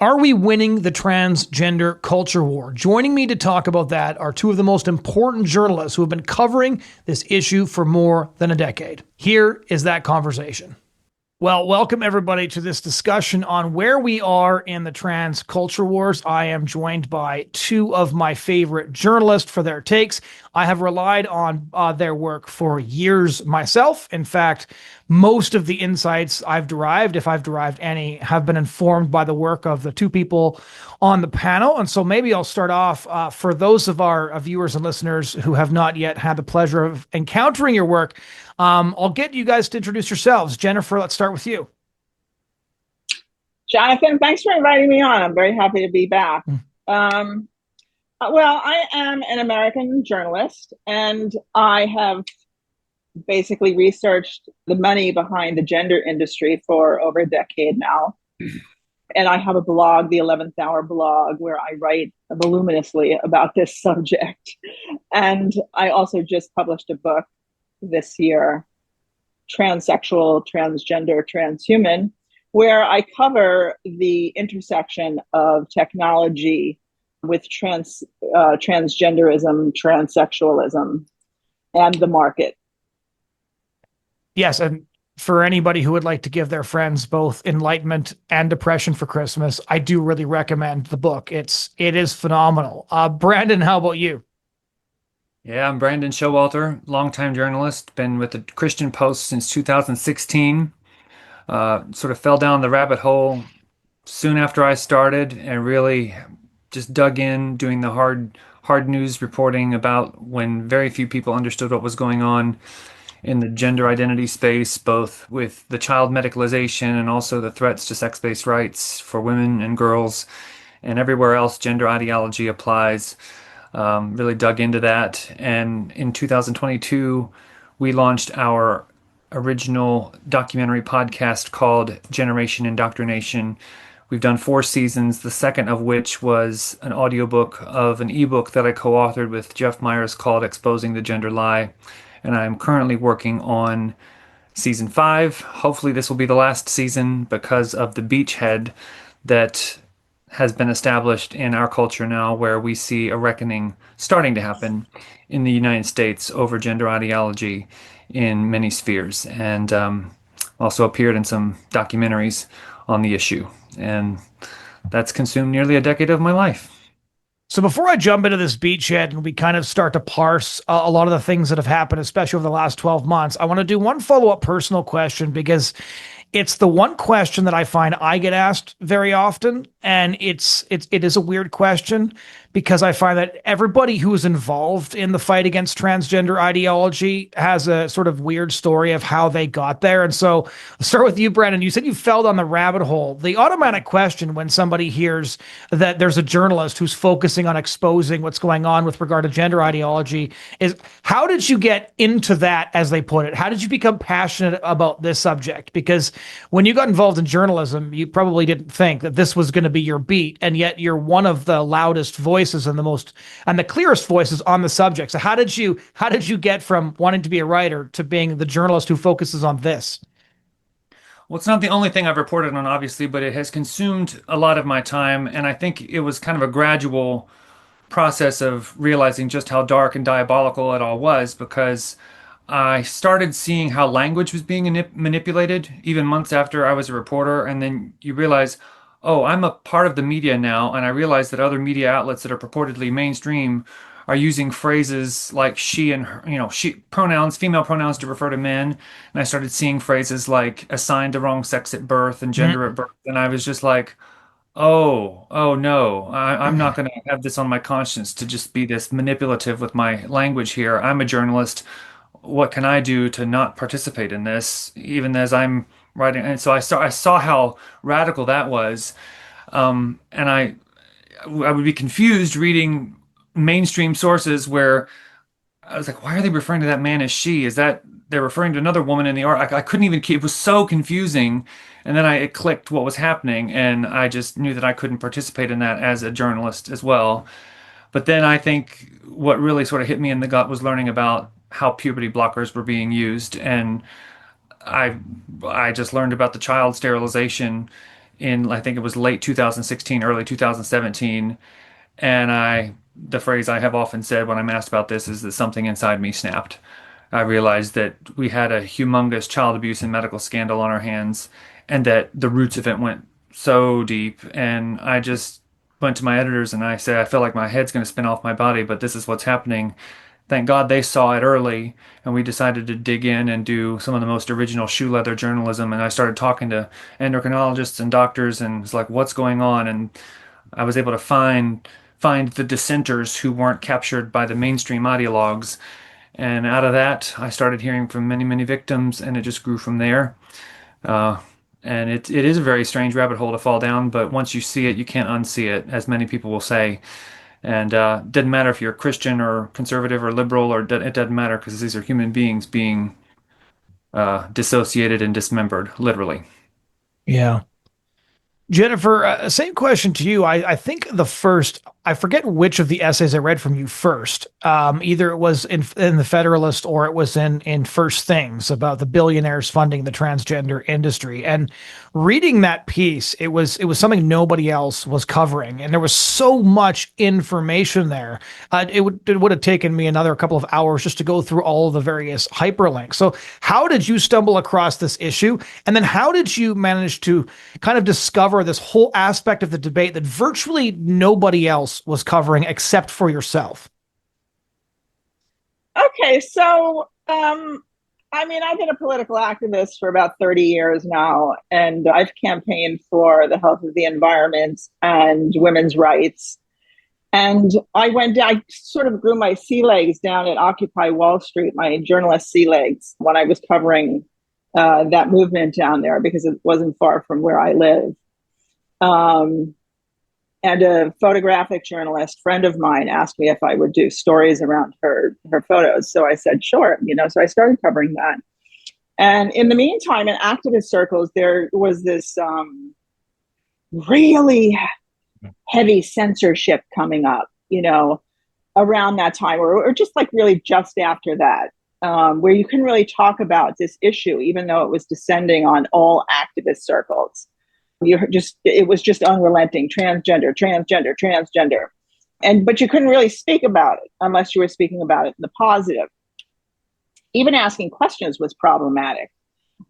Are we winning the transgender culture war? Joining me to talk about that are two of the most important journalists who have been covering this issue for more than a decade. Here is that conversation. Well, welcome everybody to this discussion on where we are in the trans culture wars. I am joined by two of my favorite journalists for their takes. I have relied on their work for years myself. In fact, most of the insights I've derived, if I've derived any, have been informed by the work of the two people on the panel. And so maybe I'll start off for those of our viewers and listeners who have not yet had the pleasure of encountering your work. I'll get you guys to introduce yourselves. Jennifer, let's start with you. Jonathan, thanks for inviting me on. I'm very happy to be back. Well, I am an American journalist, and I have basically researched the money behind the gender industry for over a decade now. And I have a blog, the 11th Hour blog, where I write voluminously about this subject. And I also just published a book this year, Transsexual, Transgender, Transhuman, where I cover the intersection of technology with transgenderism, transsexualism, and the market. Yes, and for anybody who would like to give their friends both enlightenment and depression for Christmas, I do really recommend the book. It is phenomenal. Brandon, how about you? Yeah, I'm Brandon Showalter, longtime journalist, been with the Christian Post since 2016. Sort of fell down the rabbit hole soon after I started and really just dug in doing the hard news reporting about when very few people understood what was going on in the gender identity space, both with the child medicalization and also the threats to sex-based rights for women and girls, and everywhere else gender ideology applies. Really dug into that. And in 2022, we launched our original documentary podcast called Generation Indoctrination. We've done 4 seasons, the second of which was an audiobook of an ebook that I co-authored with Jeff Myers called Exposing the Gender Lie. And I'm currently working on season 5. Hopefully this will be the last season because of the beachhead that has been established in our culture now, where we see a reckoning starting to happen in the United States over gender ideology in many spheres, and also appeared in some documentaries on the issue. And that's consumed nearly a decade of my life. So before I jump into this beachhead and we kind of start to parse a lot of the things that have happened, especially over the last 12 months, I want to do one follow-up personal question, because it's the one question that I find I get asked very often, and it is a weird question because I find that everybody who is involved in the fight against transgender ideology has a sort of weird story of how they got there. And so I'll start with you, Brandon. You said you fell down the rabbit hole. The automatic question when somebody hears that there's a journalist who's focusing on exposing what's going on with regard to gender ideology is, how did you get into that, as they put it? How did you become passionate about this subject? Because when you got involved in journalism, you probably didn't think that this was going to be your beat, and yet you're one of the loudest voices and the clearest voices on the subject. So how did you get from wanting to be a writer to being the journalist who focuses on this? Well, it's not the only thing I've reported on, obviously, but it has consumed a lot of my time, and I think it was kind of a gradual process of realizing just how dark and diabolical it all was, because I started seeing how language was being manipulated even months after I was a reporter. And then you realize, oh, I'm a part of the media now. And I realize that other media outlets that are purportedly mainstream are using phrases like she and her, she pronouns, female pronouns to refer to men. And I started seeing phrases like assigned the wrong sex at birth and gender at birth. And I was just like, oh no, I'm not going to have this on my conscience to just be this manipulative with my language here. I'm a journalist. What can I do to not participate in this, even as I'm writing? And so I saw how radical that was, and I would be confused reading mainstream sources where I was like, why are they referring to that man as she? Is that they're referring to another woman in the art? I couldn't even keep. It was so confusing, and then it clicked what was happening, and I just knew that I couldn't participate in that as a journalist as well. But then I think what really sort of hit me in the gut was learning about how puberty blockers were being used, and I just learned about the child sterilization in, I think it was late 2016, early 2017. And the phrase I have often said when I'm asked about this is that something inside me snapped. I realized that we had a humongous child abuse and medical scandal on our hands, and that the roots of it went so deep. And I just went to my editors and I said, I feel like my head's going to spin off my body, but this is what's happening. Thank God they saw it early, and we decided to dig in and do some of the most original shoe leather journalism. And I started talking to endocrinologists and doctors, and it's like, what's going on? And I was able to find the dissenters who weren't captured by the mainstream ideologues. And out of that, I started hearing from many, many victims, and it just grew from there. Uh, and it is a very strange rabbit hole to fall down, but once you see it, you can't unsee it, as many people will say. And it doesn't matter if you're Christian or conservative or liberal, or it doesn't matter, because these are human beings being dissociated and dismembered, literally. Yeah. Jennifer, same question to you. I think I forget which of the essays I read from you first. Either it was in the Federalist or it was in First Things about the billionaires funding the transgender industry. And reading that piece, it was something nobody else was covering, and there was so much information there. It would have taken me another couple of hours just to go through all of the various hyperlinks. So, how did you stumble across this issue, and then how did you manage to kind of discover this whole aspect of the debate that virtually nobody else was covering except for yourself? Okay, so I've been a political activist for about 30 years now, and I've campaigned for the health of the environment and women's rights. And I sort of grew my sea legs down at Occupy Wall Street, my journalist sea legs, when I was covering that movement down there, because it wasn't far from where I live. And a photographic journalist friend of mine asked me if I would do stories around her photos. So I said, sure. So I started covering that. And in the meantime, in activist circles, there was this really heavy censorship coming up, around that time, or just like really just after that, where you couldn't really talk about this issue, even though it was descending on all activist circles. It was just unrelenting, transgender. But you couldn't really speak about it unless you were speaking about it in the positive. Even asking questions was problematic.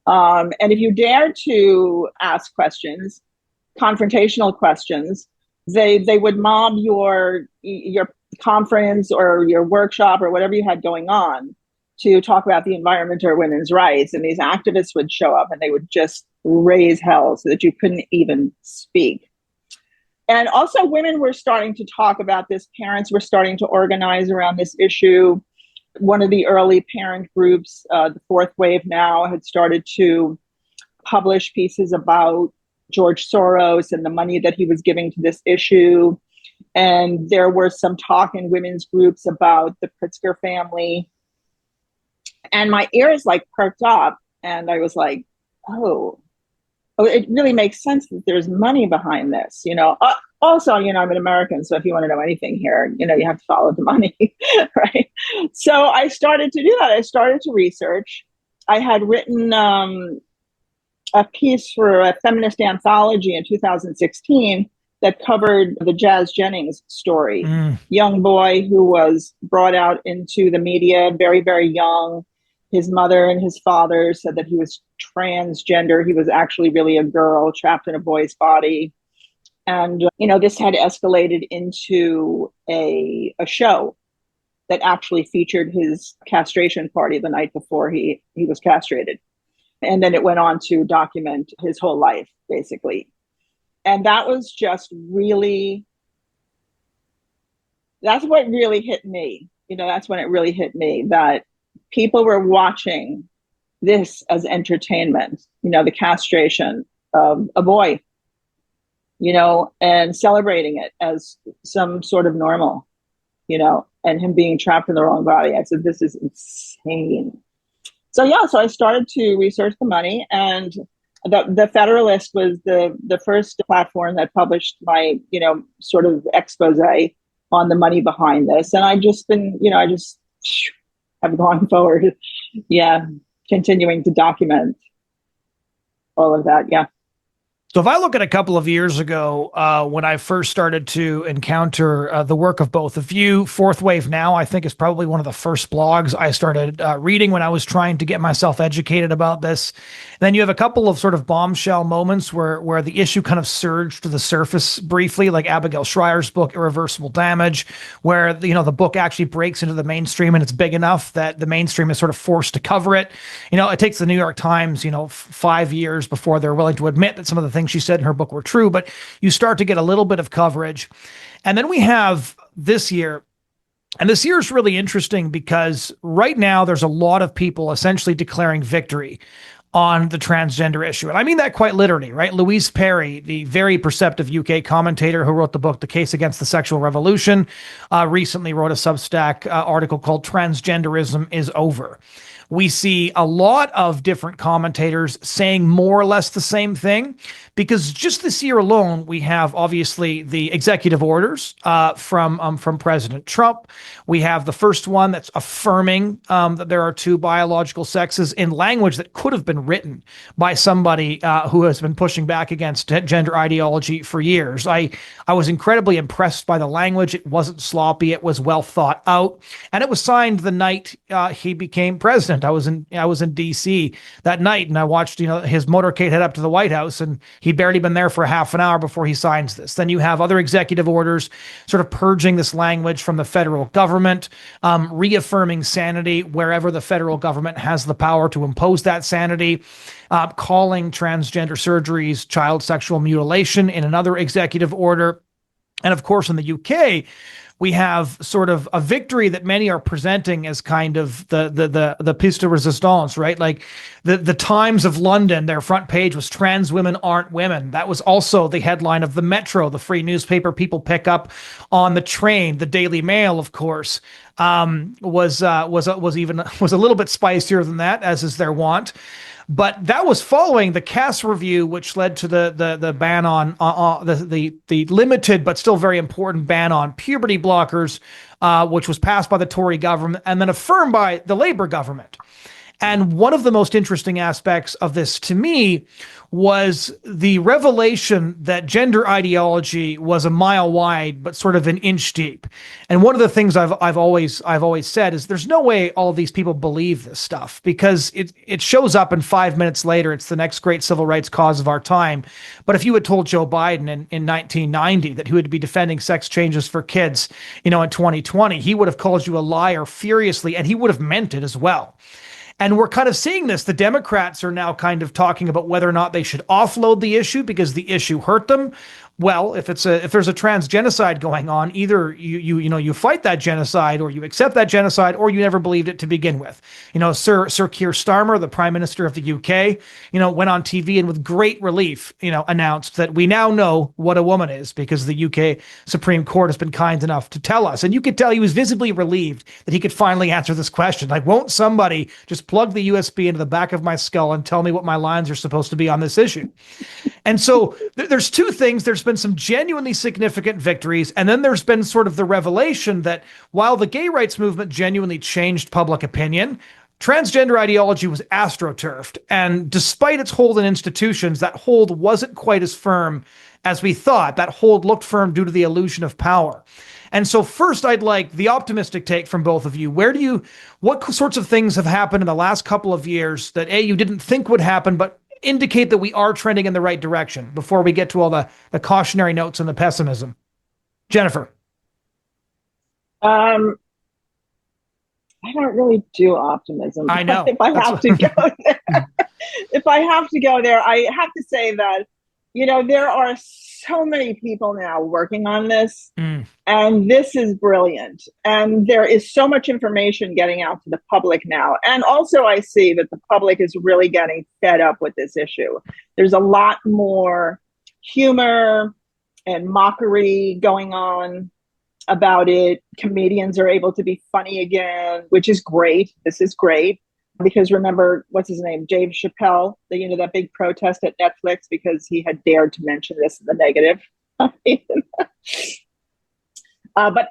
And if you dared to ask questions, confrontational questions, they would mob your conference or your workshop or whatever you had going on to talk about the environment or women's rights. And these activists would show up and they would just raise hell so that you couldn't even speak. And also women were starting to talk about this. Parents were starting to organize around this issue. One of the early parent groups, the Fourth Wave Now, had started to publish pieces about George Soros and the money that he was giving to this issue. And there were some talk in women's groups about the Pritzker family. And my ears perked up, and I was like, oh, it really makes sense that there's money behind this, Also, I'm an American, so if you want to know anything here, you have to follow the money, right? So I started to do that. I started to research. I had written a piece for a feminist anthology in 2016 that covered the Jennings story. Young boy who was brought out into the media very, very young. His mother and his father said that he was transgender. He was actually really a girl trapped in a boy's body. And, this had escalated into a show that actually featured his castration party the night before he was castrated. And then it went on to document his whole life, basically. And that was just that's what really hit me. That's when it really hit me that people were watching this as entertainment, the castration of a boy, and celebrating it as some sort of normal, and him being trapped in the wrong body. I said, this is insane. So I started to research the money, and the Federalist was the first platform that published my, sort of expose on the money behind this. And I've just been, I just have gone forward. Yeah. Continuing to document all of that. Yeah. So if I look at a couple of years ago, when I first started to encounter the work of both of you, Fourth Wave Now, I think is probably one of the first blogs I started reading when I was trying to get myself educated about this. And then you have a couple of sort of bombshell moments where the issue kind of surged to the surface briefly, like Abigail Schreier's book, Irreversible Damage, where the book actually breaks into the mainstream and it's big enough that the mainstream is sort of forced to cover it. It takes the New York Times, 5 years before they're willing to admit that some of the things she said in her book were true, but you start to get a little bit of coverage. And then we have this year, and this year is really interesting because right now there's a lot of people essentially declaring victory on the transgender issue. And I mean that quite literally, right? Louise Perry, the very perceptive UK commentator who wrote the book, The Case Against the Sexual Revolution, recently wrote a Substack article called Transgenderism is Over. We see a lot of different commentators saying more or less the same thing, because just this year alone, we have obviously the executive orders from President Trump. We have the first one that's affirming that there are two biological sexes in language that could have been written by somebody who has been pushing back against gender ideology for years. I was incredibly impressed by the language. It wasn't sloppy. It was well thought out, and it was signed the night he became president. I was in D.C. that night, and I watched his motorcade head up to the White House, and he'd barely been there for half an hour before he signs this. Then you have other executive orders sort of purging this language from the federal government, reaffirming sanity wherever the federal government has the power to impose that sanity, calling transgender surgeries child sexual mutilation in another executive order. And of course, in the UK, we have sort of a victory that many are presenting as kind of the piece de resistance, right? Like the Times of London, their front page was "Trans women aren't women." That was also the headline of the Metro, the free newspaper people pick up on the train. The Daily Mail, of course, was a little bit spicier than that, as is their wont. But that was following the Cass review, which led to the ban on the limited but still very important ban on puberty blockers, which was passed by the Tory government and then affirmed by the Labour government. And one of the most interesting aspects of this to me was the revelation that gender ideology was a mile wide, but sort of an inch deep. And one of the things I've always said is there's no way all of these people believe this stuff, because it shows up and 5 minutes later, it's the next great civil rights cause of our time. But if you had told Joe Biden in 1990 that he would be defending sex changes for kids, in 2020, he would have called you a liar furiously, and he would have meant it as well. And we're kind of seeing this. The Democrats are now kind of talking about whether or not they should offload the issue because the issue hurt them. Well, if there's a trans genocide going on, either you fight that genocide, or you accept that genocide, or you never believed it to begin with. Sir Keir Starmer, the Prime Minister of the UK, went on TV and with great relief, announced that we now know what a woman is because the UK Supreme Court has been kind enough to tell us. And you could tell he was visibly relieved that he could finally answer this question. Like, won't somebody just plug the USB into the back of my skull and tell me what my lines are supposed to be on this issue? And so there's two things. There's been some genuinely significant victories, and then there's been sort of the revelation that while the gay rights movement genuinely changed public opinion, transgender ideology was astroturfed. And despite its hold in institutions, that hold wasn't quite as firm as we thought. That hold looked firm due to the illusion of power. And so first, I'd like the optimistic take from both of you. What sorts of things have happened in the last couple of years that you didn't think would happen, but indicate that we are trending in the right direction before we get to all the cautionary notes and the pessimism? Jennifer. I don't really do optimism. I know. If I have to go there, I have to say that, there are so many people now working on this, and this is brilliant. And there is so much information getting out to the public now. And also I see that the public is really getting fed up with this issue. There's a lot more humor and mockery going on about it. Comedians are able to be funny again, which is great. This is great. Because remember, what's his name? Dave Chappelle, that big protest at Netflix because he had dared to mention this in the negative. But,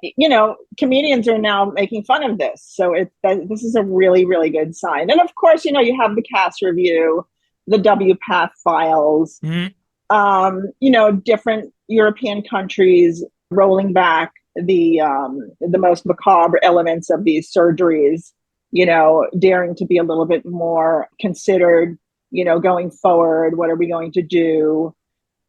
comedians are now making fun of this. So this is a really, really good sign. And of course, you have the Cass review, the WPATH files. different European countries rolling back the most macabre elements of these surgeries, daring to be a little bit more considered, going forward. What are we going to do?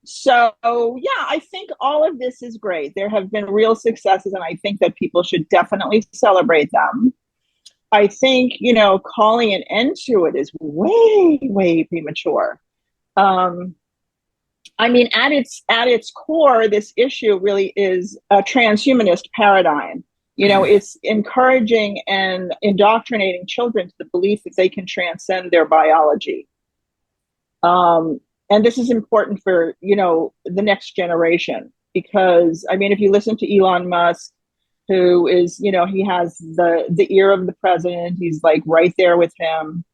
So, yeah, I think all of this is great. There have been real successes, and I think that people should definitely celebrate them. I think, calling an end to it is way, way premature. At its core, this issue really is a transhumanist paradigm. It's encouraging and indoctrinating children to the belief that they can transcend their biology. And this is important for, the next generation, because, if you listen to Elon Musk, who is, he has the ear of the president, he's like right there with him.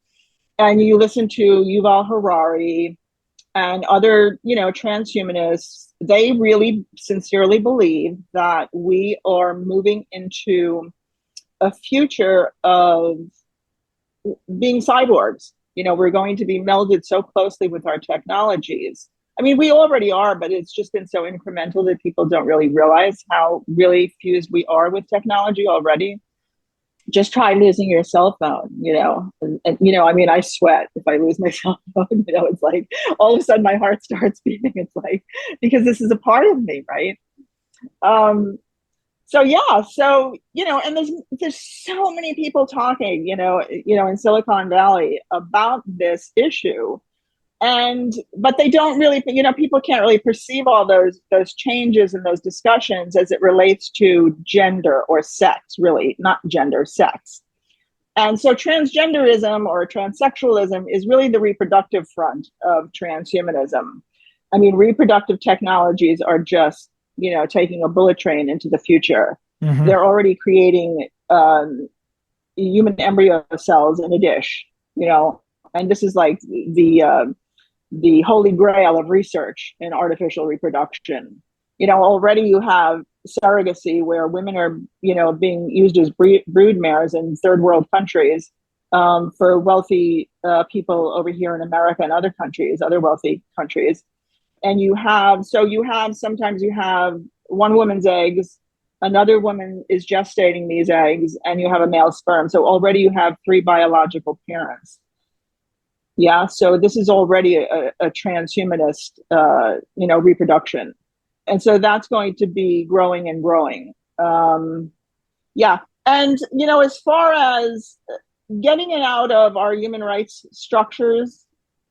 And you listen to Yuval Harari and other, transhumanists, they really sincerely believe that we are moving into a future of being cyborgs. We're going to be melded so closely with our technologies. We already are, but it's just been so incremental that people don't really realize how really fused we are with technology already. Just try losing your cell phone, I sweat if I lose my cell phone, it's like all of a sudden my heart starts beating. It's like, because this is a part of me, right? And there's so many people talking, in Silicon Valley about this issue. But they don't really, people can't really perceive all those changes and those discussions as it relates to gender or sex, really, not gender, sex. And so transgenderism or transsexualism is really the reproductive front of transhumanism. Reproductive technologies are just, taking a bullet train into the future. Mm-hmm. They're already creating human embryo cells in a dish, and this is like the holy grail of research in artificial reproduction. Already you have surrogacy where women are, being used as brood mares in third world countries for wealthy people over here in America and other countries, other wealthy countries. And sometimes you have one woman's eggs, another woman is gestating these eggs, and you have a male sperm. So already you have 3 biological parents. Yeah, so this is already a transhumanist, reproduction. And so that's going to be growing and growing. And, as far as getting it out of our human rights structures,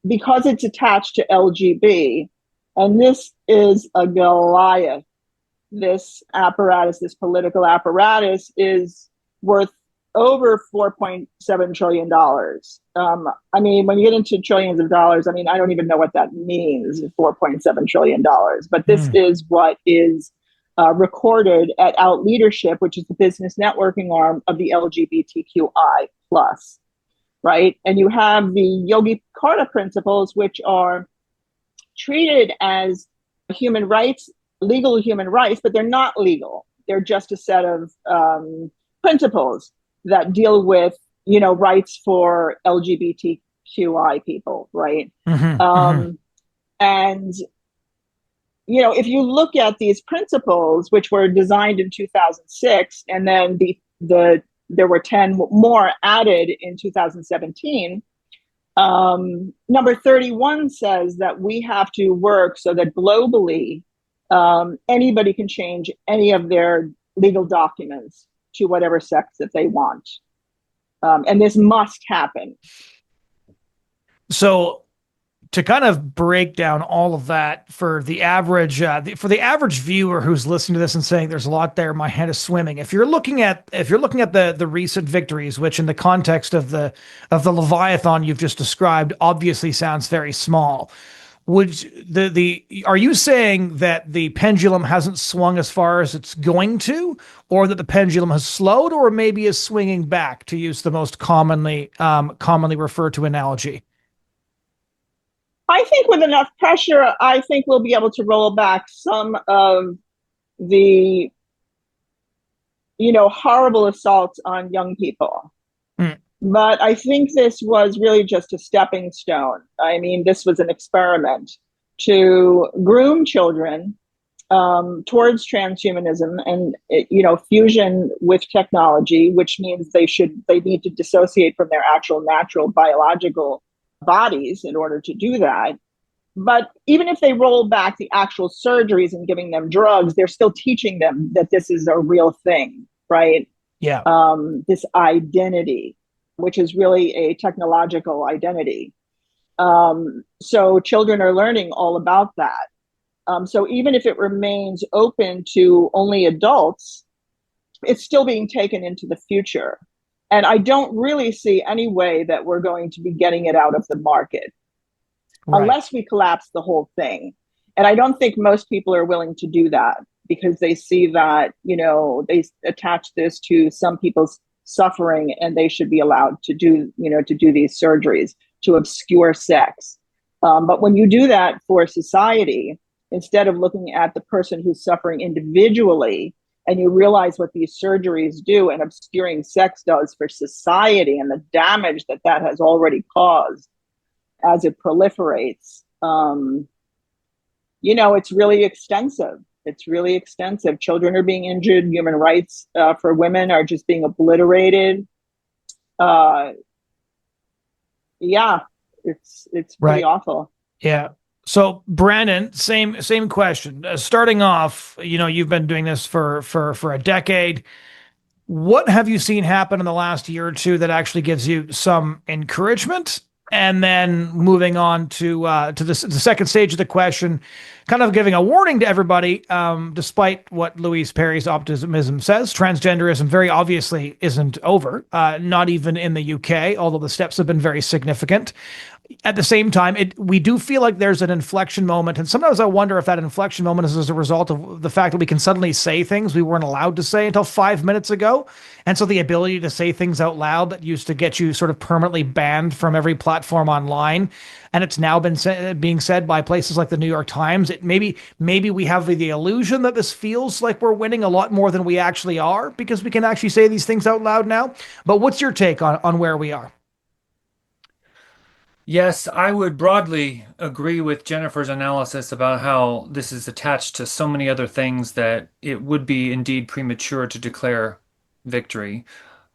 because it's attached to LGB, and this is a Goliath, this apparatus, this political apparatus is worth over $4.7 trillion. When you get into trillions of dollars, I don't even know what that means, $4.7 trillion. But this is what is recorded at Out Leadership, which is the business networking arm of the LGBTQI+, right? And you have the Yogi Carta principles, which are treated as human rights, legal human rights, but they're not legal. They're just a set of principles that deal with, rights for LGBTQI people, right? And, if you look at these principles, which were designed in 2006, and then there were 10 more added in 2017, number 31 says that we have to work so that globally, anybody can change any of their legal documents to whatever sex that they want. And this must happen. So to kind of break down all of that for the average viewer who's listening to this and saying there's a lot there, my head is swimming. If you're looking at the recent victories, which in the context of the Leviathan you've just described obviously sounds very small, are you saying that the pendulum hasn't swung as far as it's going to, or that the pendulum has slowed, or maybe is swinging back, to use the most commonly referred to analogy? I think with enough pressure, I think we'll be able to roll back some of the, horrible assaults on young people. But I think this was really just a stepping stone. This was an experiment. to groom children towards transhumanism and fusion with technology, which means they need to dissociate from their actual natural biological bodies in order to do that. But even if they roll back the actual surgeries and giving them drugs, they're still teaching them that this is a real thing, right? Yeah. This identity, which is really a technological identity. So children are learning all about that. So even if it remains open to only adults, it's still being taken into the future. And I don't really see any way that we're going to be getting it out of the market. Right. Unless we collapse the whole thing. And I don't think most people are willing to do that because they see that, they attach this to some people's suffering and they should be allowed to do these surgeries to obscure sex. But when you do that for society, instead of looking at the person who's suffering individually, and you realize what these surgeries do and obscuring sex does for society and the damage that has already caused, as it proliferates, it's really extensive. It's really extensive. Children are being injured. Human rights for women are just being obliterated. It's pretty awful. Yeah. So Brandon, same question. Starting off, you've been doing this for a decade. What have you seen happen in the last year or two that actually gives you some encouragement? And then moving on to the second stage of the question, kind of giving a warning to everybody, despite what Louise Perry's optimism says, transgenderism very obviously isn't over, not even in the UK, although the steps have been very significant. At the same time, we do feel like there's an inflection moment. And sometimes I wonder if that inflection moment is as a result of the fact that we can suddenly say things we weren't allowed to say until 5 minutes ago. And so the ability to say things out loud that used to get you sort of permanently banned from every platform online, and it's now been being said by places like the New York Times. Maybe we have the illusion that this feels like we're winning a lot more than we actually are because we can actually say these things out loud now. But what's your take on where we are? Yes, I would broadly agree with Jennifer's analysis about how this is attached to so many other things that it would be indeed premature to declare victory.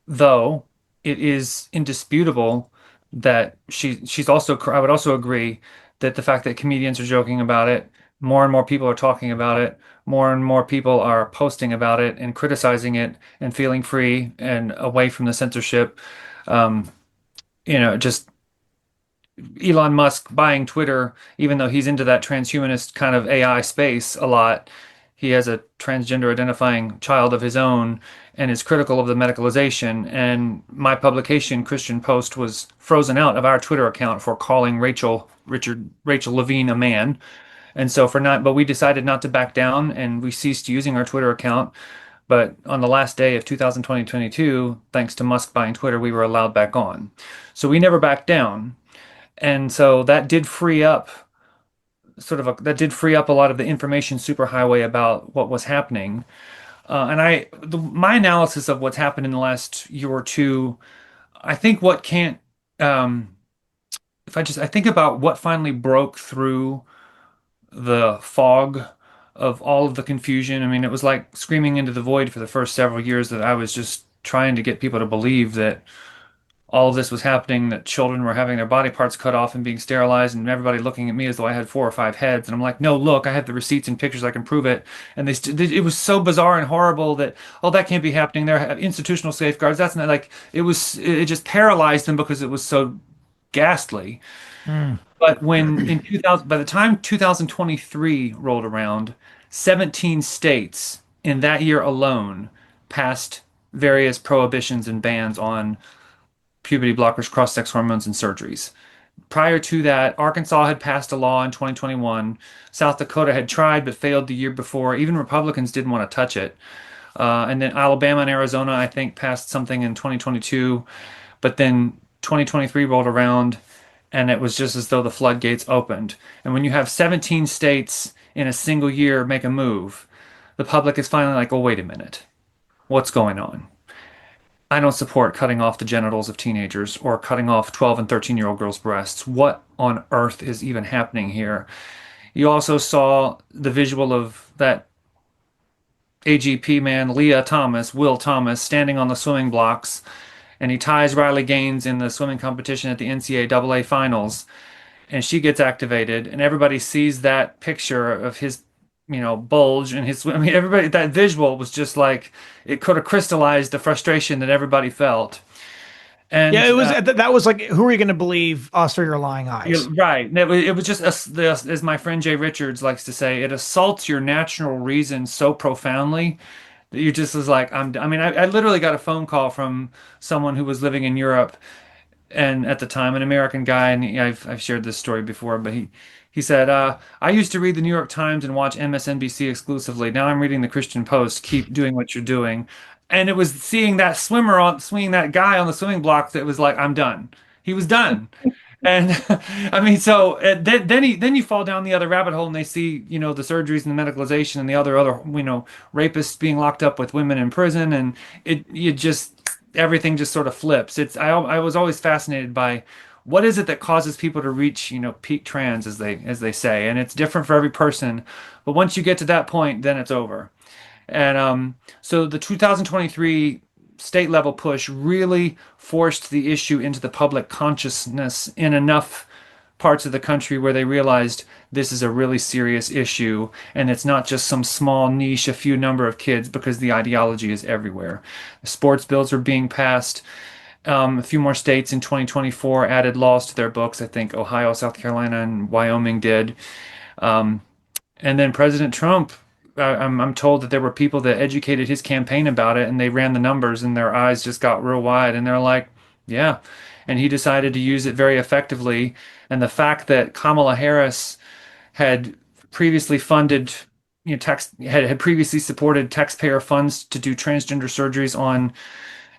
Though it is indisputable that she's also, I would also agree that the fact that comedians are joking about it, more and more people are talking about it, more and more people are posting about it and criticizing it and feeling free and away from the censorship. Just Elon Musk buying Twitter, even though he's into that transhumanist kind of AI space a lot, he has a transgender identifying child of his own and is critical of the medicalization. And my publication, Christian Post, was frozen out of our Twitter account for calling Rachel Levine a man. And so but we decided not to back down and we ceased using our Twitter account. But on the last day of 2022, thanks to Musk buying Twitter, we were allowed back on. So we never backed down. And so that did free up a lot of the information superhighway about what was happening. My analysis of what's happened in the last year or two, I think what can't, I think about what finally broke through the fog of all of the confusion. I mean, it was like screaming into the void for the first several years that I was just trying to get people to believe that all of this was happening, that children were having their body parts cut off and being sterilized, and everybody looking at me as though I had 4 or 5 heads. And I'm like, no, look, I have the receipts and pictures, I can prove it. And it was so bizarre and horrible that, oh, that can't be happening. There are institutional safeguards. That's not like, it just paralyzed them because it was so ghastly. But by the time 2023 rolled around, 17 states in that year alone passed various prohibitions and bans on puberty blockers, cross-sex hormones, and surgeries. Prior to that, Arkansas had passed a law in 2021. South Dakota had tried but failed the year before. Even Republicans didn't want to touch it. And then Alabama and Arizona, I think, passed something in 2022. But then 2023 rolled around, and it was just as though the floodgates opened. And when you have 17 states in a single year make a move, the public is finally like, oh, wait a minute. What's going on? I don't support cutting off the genitals of teenagers or cutting off 12 and 13-year-old girls' breasts. What on earth is even happening here? You also saw the visual of that AGP man, Will Thomas, standing on the swimming blocks, and he ties Riley Gaines in the swimming competition at the NCAA finals, and she gets activated, and everybody sees that picture of his, bulge and his. I mean, everybody, that visual was just like it could have crystallized the frustration that everybody felt. Yeah, And it was that was like, who are you going to believe, us or your lying eyes? you're right. It was just, as my friend Jay Richards likes to say, it assaults your natural reason so profoundly that you just was like, I mean, I literally got a phone call from someone who was living in Europe, and at the time, an American guy, and I've shared this story before, but he said, I used to read the New York Times and watch MSNBC exclusively. Now I'm reading the Christian Post. Keep doing what you're doing. And it was seeing that swinging that guy on the swimming block that was like, I'm done. He was done. And I mean, so then you fall down the other rabbit hole, and they see, the surgeries and the medicalization and the other, rapists being locked up with women in prison, and you just everything just sort of flips. I was always fascinated by what is it that causes people to reach, peak trans, as they say, and it's different for every person. But once you get to that point, then it's over. And so the 2023 state level push really forced the issue into the public consciousness in enough parts of the country where they realized this is a really serious issue, and it's not just some small niche, a few number of kids, because the ideology is everywhere. Sports bills are being passed. A few more states in 2024 added laws to their books. I think Ohio, South Carolina, and Wyoming did. Um, and then President Trump, I'm told that there were people that educated his campaign about it, and they ran the numbers, and their eyes just got real wide, and they're like, yeah. And he decided to use it very effectively. And the fact that Kamala Harris had previously funded, had previously supported taxpayer funds to do transgender surgeries on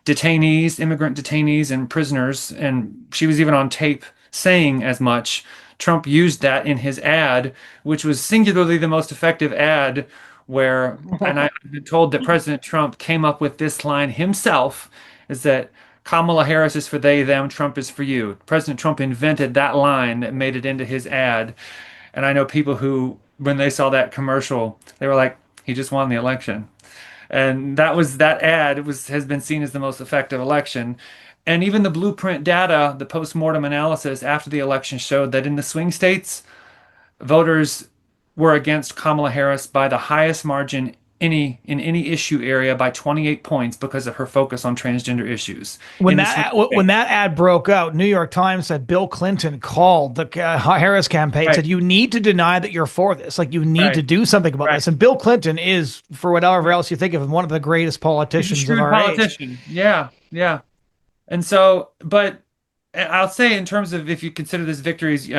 detainees, immigrant detainees, and prisoners, and she was even on tape saying as much. Trump used that in his ad, which was singularly the most effective ad, and I've been told that President Trump came up with this line himself, is that Kamala Harris is for they, them, Trump is for you. President Trump invented that line that made it into his ad. And I know people who, when they saw that commercial, they were like, he just won the election. And that ad has been seen as the most effective election. And even the blueprint data, the post-mortem analysis after the election showed that in the swing states, voters were against Kamala Harris by the highest margin in any issue area, by 28 points, because of her focus on transgender issues. When that ad broke out, New York Times said Bill Clinton called the Harris campaign, Right. said, you need to deny that you're for this. Like, you need Right. to do something about Right. this. And Bill Clinton is, for whatever else you think of him, one of the greatest He's a politicians of shrewd our age. politician. Yeah, yeah. And so, but I'll say, in terms of, if you consider this victories,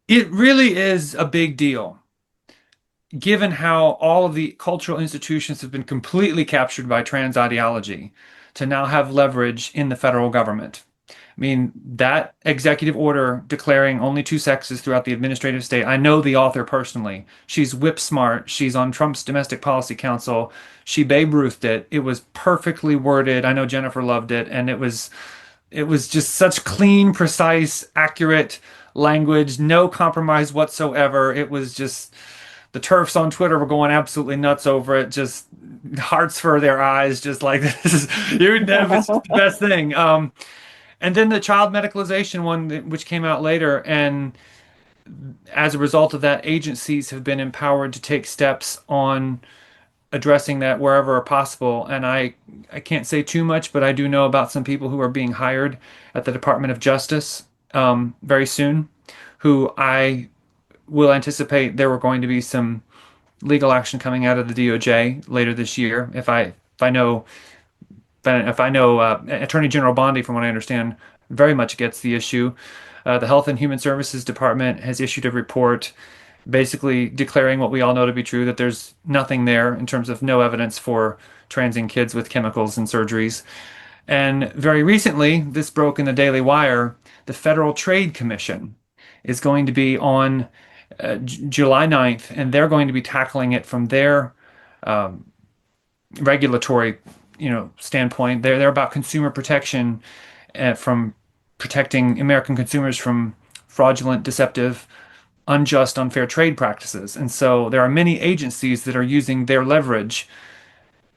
it really is a big deal, given how all of the cultural institutions have been completely captured by trans ideology, to now have leverage in the federal government. I mean, that executive order declaring only two sexes throughout the administrative state, I know the author personally. She's whip smart. She's on Trump's Domestic Policy Council. She Babe Ruthed it. It was perfectly worded. I know Jennifer loved it. And it was just such clean, precise, accurate language, no compromise whatsoever. It was just, the TERFs on Twitter were going absolutely nuts over it. Just hearts for their eyes, just like, this is, it's the best thing. And then the child medicalization one, which came out later, and as a result of that, agencies have been empowered to take steps on addressing that wherever possible. And I can't say too much, but I do know about some people who are being hired at the Department of Justice very soon, who I will anticipate there were going to be some legal action coming out of the DOJ later this year. If I know Attorney General Bondi, from what I understand, very much gets the issue. The Health and Human Services Department has issued a report basically declaring what we all know to be true, that there's nothing there in terms of no evidence for transing kids with chemicals and surgeries. And very recently, this broke in the Daily Wire, the Federal Trade Commission is going to be on July 9th, and they're going to be tackling it from their regulatory standpoint. They're about consumer protection, from protecting American consumers from fraudulent, deceptive unjust, unfair trade practices. And so there are many agencies that are using their leverage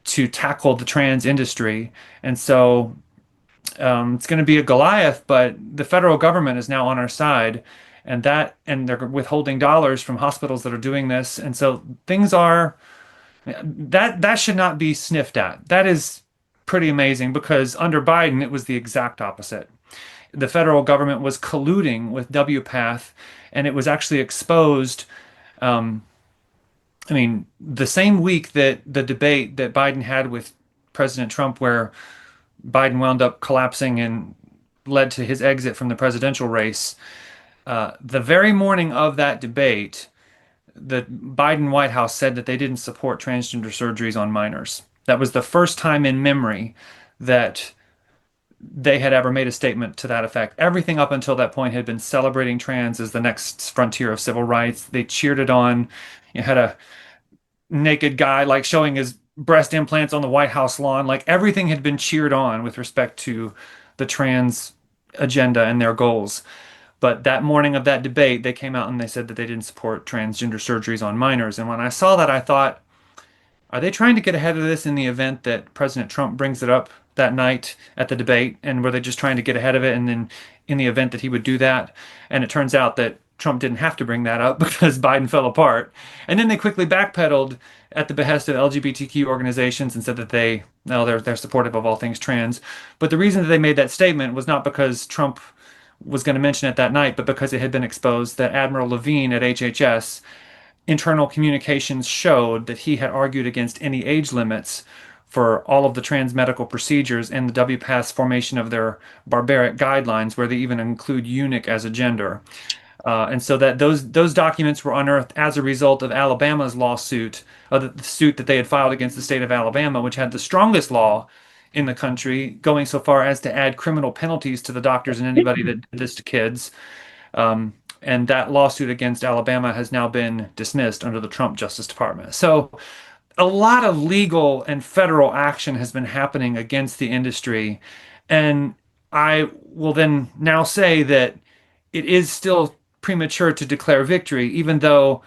to tackle the trans industry. And so it's going to be a Goliath, but the federal government is now on our side, and they're withholding dollars from hospitals that are doing this. And so things are that should not be sniffed at. That is pretty amazing because under Biden, it was the exact opposite. The federal government was colluding with WPATH, and it was actually exposed. The same week that the debate that Biden had with President Trump, where Biden wound up collapsing and led to his exit from the presidential race, the very morning of that debate, the Biden White House said that they didn't support transgender surgeries on minors. That was the first time in memory that they had ever made a statement to that effect. Everything up until that point had been celebrating trans as the next frontier of civil rights. They cheered it on. You had a naked guy like showing his breast implants on the White House lawn. Like everything had been cheered on with respect to the trans agenda and their goals. But that morning of that debate, they came out and they said that they didn't support transgender surgeries on minors. And when I saw that, I thought, are they trying to get ahead of this in the event that President Trump brings it up that night at the debate? And were they just trying to get ahead of it? And then in the event that he would do that, and it turns out that Trump didn't have to bring that up because Biden fell apart. And then they quickly backpedaled at the behest of LGBTQ organizations and said that they're supportive of all things trans. But the reason that they made that statement was not because Trump was going to mention it that night, but because it had been exposed that Admiral Levine at HHS internal communications showed that he had argued against any age limits for all of the trans medical procedures and the WPATH's formation of their barbaric guidelines, where they even include eunuch as a gender. And so that those documents were unearthed as a result of Alabama's lawsuit, the suit that they had filed against the state of Alabama, which had the strongest law in the country, going so far as to add criminal penalties to the doctors and anybody that did this to kids. And that lawsuit against Alabama has now been dismissed under the Trump Justice Department. So a lot of legal and federal action has been happening against the industry. And I will then now say that it is still premature to declare victory, even though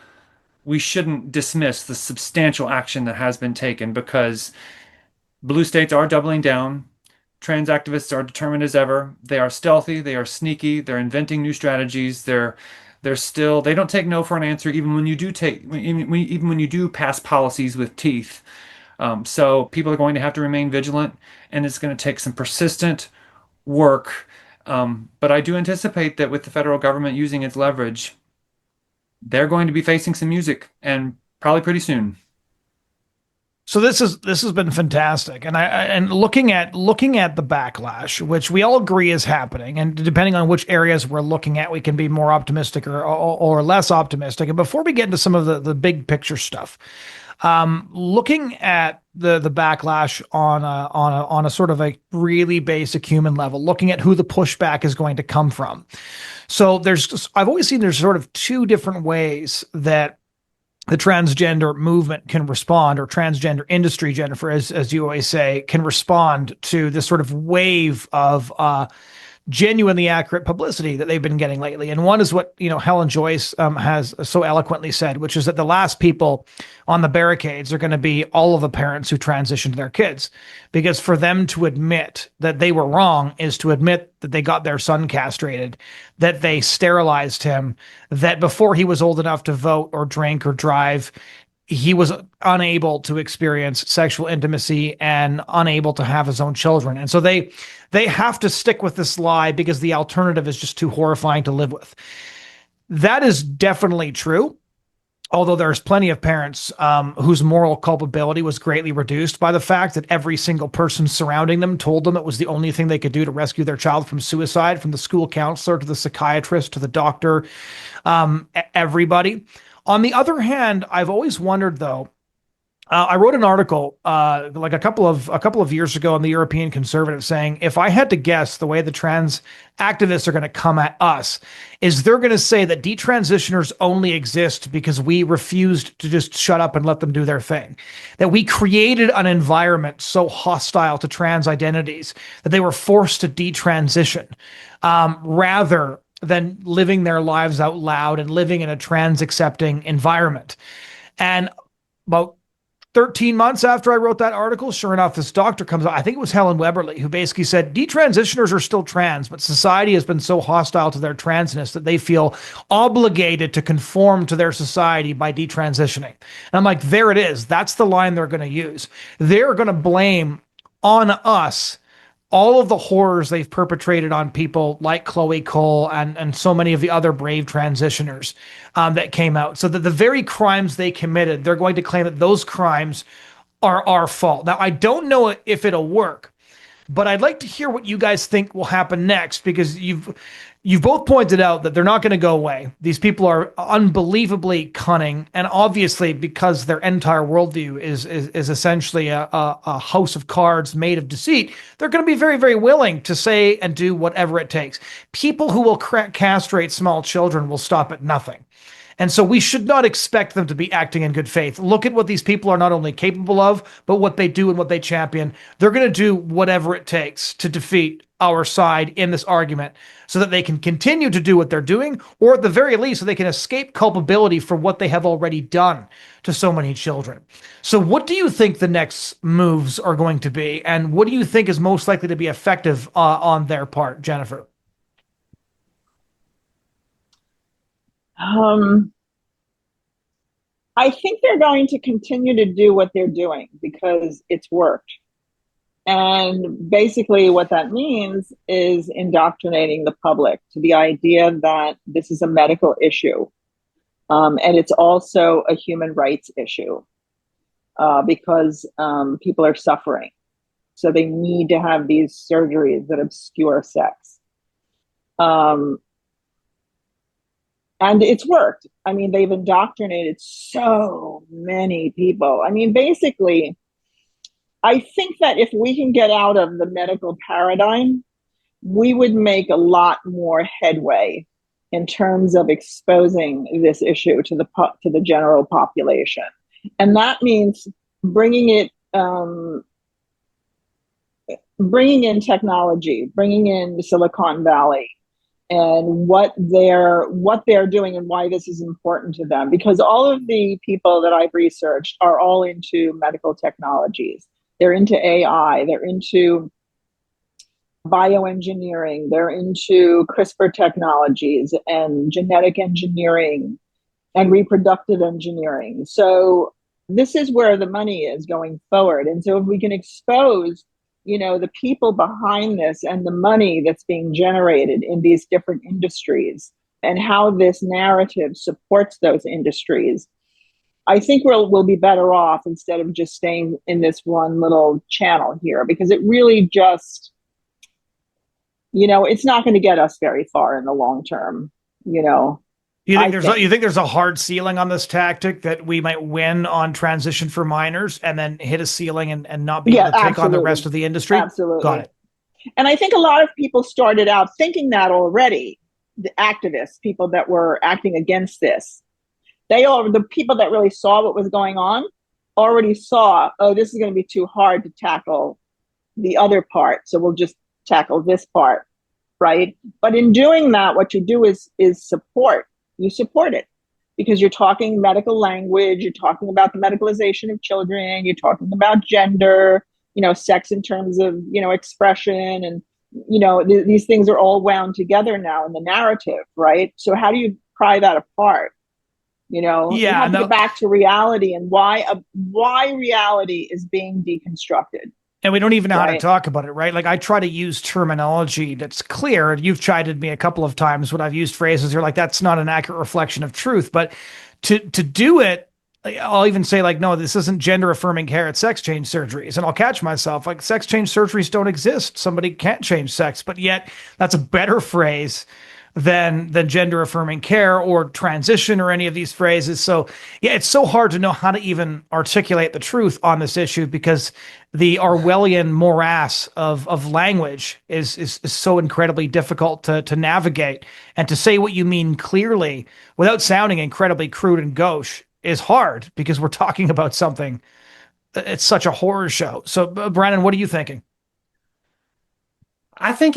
we shouldn't dismiss the substantial action that has been taken, because blue states are doubling down. Trans activists are determined as ever. They are stealthy. They are sneaky. They're inventing new strategies. They don't take no for an answer, even when you do pass policies with teeth. So people are going to have to remain vigilant, and it's going to take some persistent work. But I do anticipate that with the federal government using its leverage, they're going to be facing some music, and probably pretty soon. So this has been fantastic, and looking at the backlash, which we all agree is happening, and depending on which areas we're looking at, we can be more optimistic or less optimistic. And before we get into some of the big picture stuff, looking at the backlash on a sort of a really basic human level, looking at who the pushback is going to come from. So I've always seen there's sort of two different ways that the transgender movement can respond, or transgender industry, Jennifer, as you always say, can respond to this sort of wave of genuinely accurate publicity that they've been getting lately. And one is what, Helen Joyce has so eloquently said, which is that the last people on the barricades are going to be all of the parents who transitioned their kids, because for them to admit that they were wrong is to admit that they got their son castrated, that they sterilized him, that before he was old enough to vote or drink or drive, he was unable to experience sexual intimacy and unable to have his own children. And so they have to stick with this lie because the alternative is just too horrifying to live with. That is definitely true. Although there's plenty of parents whose moral culpability was greatly reduced by the fact that every single person surrounding them told them it was the only thing they could do to rescue their child from suicide, from the school counselor to the psychiatrist to the doctor, everybody. On the other hand, I've always wondered, though, I wrote an article like a couple of years ago in the European Conservative saying, if I had to guess the way the trans activists are going to come at us, is they're going to say that detransitioners only exist because we refused to just shut up and let them do their thing, that we created an environment so hostile to trans identities that they were forced to detransition, rather than living their lives out loud and living in a trans accepting environment. And about 13 months after I wrote that article, sure enough, this doctor comes out. I think it was Helen Weberly, who basically said detransitioners are still trans, but society has been so hostile to their transness that they feel obligated to conform to their society by detransitioning. And I'm like, there it is. That's the line they're going to use. They're going to blame on us all of the horrors they've perpetrated on people like Chloe Cole and so many of the other brave transitioners that came out. So that the very crimes they committed, they're going to claim that those crimes are our fault. Now, I don't know if it'll work, but I'd like to hear what you guys think will happen next, because you've both pointed out that they're not going to go away. These people are unbelievably cunning, and obviously because their entire worldview is essentially a house of cards made of deceit, they're going to be very, very willing to say and do whatever it takes. People who will castrate small children will stop at nothing. And so we should not expect them to be acting in good faith. Look at what these people are not only capable of, but what they do and what they champion. They're going to do whatever it takes to defeat our side in this argument so that they can continue to do what they're doing, or at the very least, so they can escape culpability for what they have already done to so many children. So what do you think the next moves are going to be? And what do you think is most likely to be effective on their part, Jennifer? I think they're going to continue to do what they're doing because it's worked. And basically what that means is indoctrinating the public to the idea that this is a medical issue. And it's also a human rights issue because people are suffering. So they need to have these surgeries that obscure sex. And it's worked. I mean, they've indoctrinated so many people. I mean, basically, I think that if we can get out of the medical paradigm, we would make a lot more headway in terms of exposing this issue to the general population. And that means bringing in technology, bringing in Silicon Valley, and what they're doing and why this is important to them. Because all of the people that I've researched are all into medical technologies. They're into AI, they're into bioengineering, they're into CRISPR technologies and genetic engineering and reproductive engineering. So this is where the money is going forward. And so if we can expose the people behind this and the money that's being generated in these different industries and how this narrative supports those industries, I think we'll be better off instead of just staying in this one little channel here, because it really just, it's not going to get us very far in the long term, You think there's a hard ceiling on this tactic, that we might win on transition for minors and then hit a ceiling and not be able to take on the rest of the industry? Absolutely. Got it. And I think a lot of people started out thinking that already. The activists, people that were acting against this, the people that really saw what was going on already saw, oh, this is going to be too hard to tackle the other part, so we'll just tackle this part, right? But in doing that, what you do is support. You support it because you're talking medical language, you're talking about the medicalization of children, you're talking about gender, sex in terms of, expression. And, these things are all wound together now in the narrative, right? So how do you pry that apart? You have to get back to reality and why reality is being deconstructed. And we don't even know how to talk about it, right? Like, I try to use terminology that's clear. You've chided me a couple of times when I've used phrases. You're like, that's not an accurate reflection of truth. But to do it, I'll even say, like, no, this isn't gender affirming care, it's sex change surgeries. And I'll catch myself like, sex change surgeries don't exist. Somebody can't change sex. But yet that's a better phrase than gender affirming care or transition or any of these phrases. So yeah, it's so hard to know how to even articulate the truth on this issue, because the Orwellian morass of language is so incredibly difficult to navigate, and to say what you mean clearly without sounding incredibly crude and gauche is hard, because we're talking about something. It's such a horror show. So Brandon, what are you thinking? I think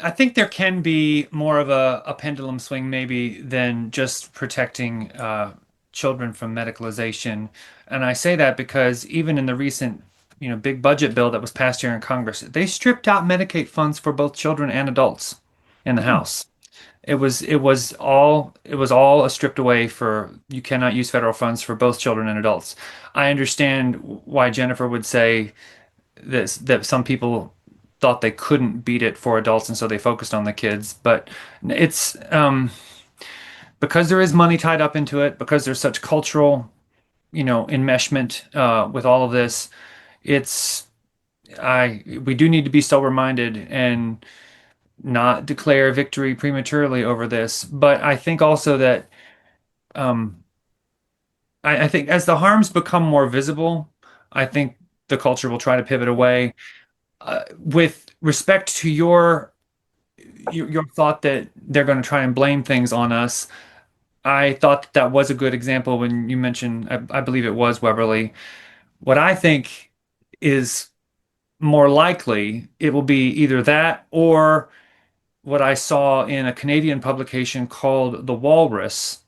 I think there can be more of a pendulum swing maybe than just protecting children from medicalization. And I say that because even in the recent, big budget bill that was passed here in Congress, they stripped out Medicaid funds for both children and adults in the Hmm. House. It was all stripped away for you cannot use federal funds for both children and adults. I understand why Jennifer would say this that some people thought they couldn't beat it for adults and so they focused on the kids, but it's because there is money tied up into it, because there's such cultural, enmeshment with all of this. It's I we do need to be sober minded and not declare victory prematurely over this. But I think also that um, I think as the harms become more visible, I think the culture will try to pivot away. With respect to your thought that they're going to try and blame things on us, I thought that was a good example when you mentioned, I believe it was Weberly. What I think is more likely, it will be either that or what I saw in a Canadian publication called The Walrus,